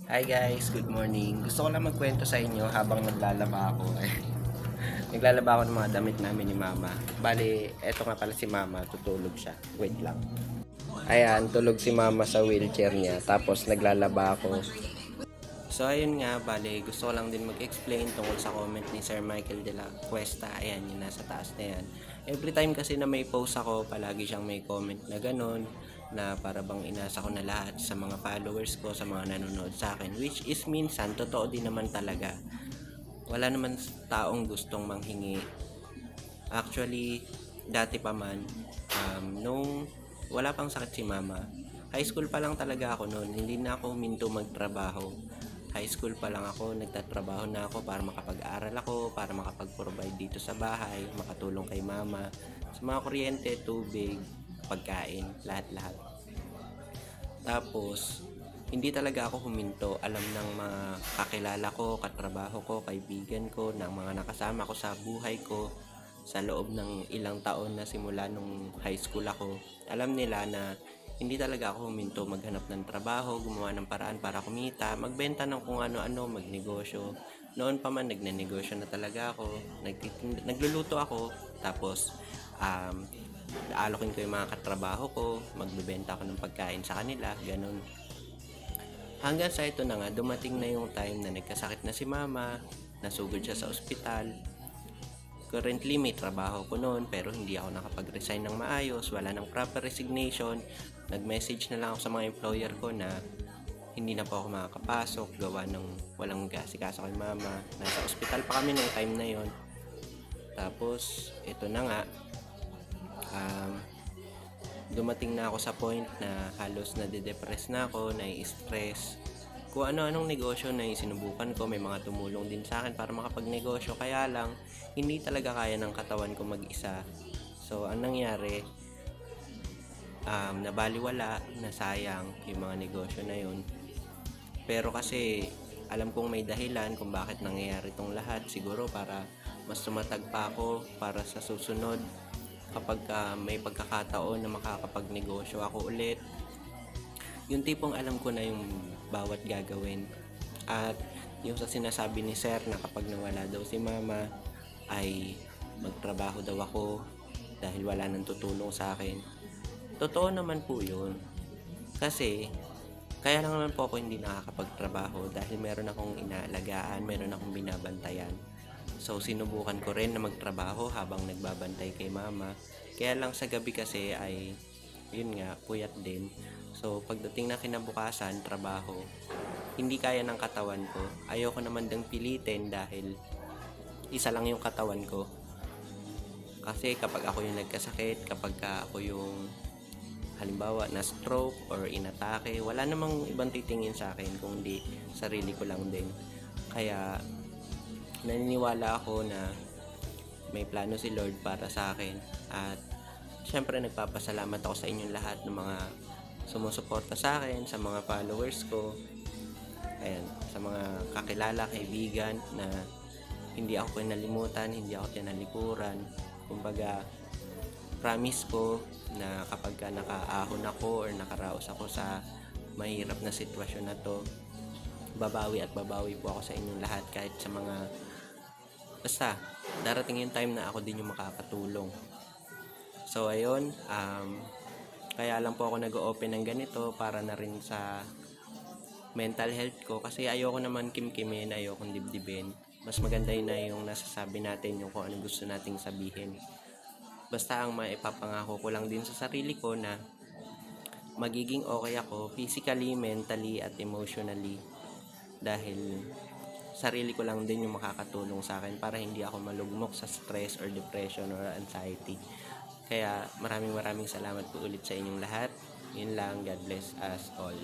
Hi guys, good morning. Gusto ko lang magkwento sa inyo habang naglalaba ako. Naglalaba ako ng mga damit namin ni Mama. Bali, eto nga pala si Mama, tutulog siya. Wait lang. Ayan, tulog si Mama sa wheelchair niya. Tapos naglalaba ako. So ayun nga, bali, gusto ko lang din mag-explain tungkol sa comment ni Sir Michael de la Cuesta. Ayan, yun nasa taas na yan. Every time kasi na may post ako, palagi siyang may comment na ganun, na para bang inasa ko na lahat sa mga followers ko, sa mga nanonood sa akin. Which is minsan, totoo din naman talaga. Wala naman taong gustong manghingi. Actually, dati pa man, nung wala pang sakit si Mama, high school pa lang talaga ako noon. Hindi na ako huminto magtrabaho. High school pa lang ako, nagtatrabaho na ako para makapag-aral ako, para makapag-provide dito sa bahay, makatulong kay Mama sa mga kuryente, tubig, pagkain, lahat-lahat. Tapos, hindi talaga ako huminto. Alam ng mga kakilala ko, katrabaho ko, kaibigan ko, ng mga nakasama ko sa buhay ko sa loob ng ilang taon na simula nung high school ako. Alam nila na hindi talaga ako huminto maghanap ng trabaho, gumawa ng paraan para kumita, magbenta ng kung ano-ano, magnegosyo. Noon pa man, nagnenegosyo na talaga ako, nagluluto ako, tapos um, aalokin ko yung mga katrabaho ko, magbebenta ako ng pagkain sa kanila, ganun. Hanggang sa ito na nga, dumating na yung time na nagkasakit na si Mama, nasugod siya sa ospital. Currently, may trabaho ko noon pero hindi ako nakapag-resign ng maayos, wala ng proper resignation. Nag-message na lang ako sa mga employer ko na hindi na po ako makakapasok, gawa ng walang gasikaso kay Mama. Nasa ospital pa kami nung time na yon. Tapos, ito na nga, um, dumating na ako sa point na halos nade-depress na ako, nai-stress. Kung ano-anong negosyo na sinubukan ko, may mga tumulong din sa akin para makapagnegosyo. Kaya lang, hindi talaga kaya ng katawan ko mag-isa. So, ang nangyari, nabaliwala, nasayang yung mga negosyo na yun. Pero kasi, alam kong may dahilan kung bakit nangyayari itong lahat. Siguro para mas tumatag pa ako para sa susunod kapag may pagkakataon na makakapagnegosyo ako ulit, yung tipong alam ko na yung bawat gagawin. At yung sa sinasabi ni Sir na kapag nawala daw si Mama ay magtrabaho daw ako dahil wala nang tutulong sa akin. Totoo naman po yun. Kasi kaya lang naman po ako hindi nakakapagtrabaho dahil meron akong inaalagaan, meron akong binabantayan. So sinubukan ko rin na magtrabaho habang nagbabantay kay Mama. Kaya lang sa gabi kasi ay yun nga, puyat din. So pagdating na kinabukasan, trabaho, hindi kaya ng katawan ko. Ayoko naman dang pilitin dahil isa lang yung katawan ko. Kasi kapag ako yung nagkasakit, kapag ako yung halimbawa na stroke or inatake, wala namang ibang titingin sa akin kung hindi sarili ko lang din. Kaya naniniwala ako na may plano si Lord para sa akin. At syempre nagpapasalamat ako sa inyong lahat ng mga sumusuporta sa akin, sa mga followers ko, ayan, sa mga kakilala, kaibigan na hindi ako kinalimutan, hindi ako tinalikuran. Kumbaga, promise ko na kapag nakaahon ako or nakaraos ako sa mahirap na sitwasyon na to, babawi at babawi po ako sa inyong lahat kahit sa mga basta darating yung time na ako din yung makakatulong. So ayun, kaya lang po ako nag-open ng ganito para na rin sa mental health ko kasi ayoko naman kimkimin, ayokong dibdibin. Mas maganda yun na yung nasasabi natin yung kung ano gusto nating sabihin. Basta ang maipapangako ko lang din sa sarili ko na magiging okay ako physically, mentally at emotionally dahil sarili ko lang din yung makakatulong sa akin para hindi ako malugmok sa stress or depression or anxiety. Kaya maraming salamat po ulit sa inyong lahat. Yun lang, God bless us all.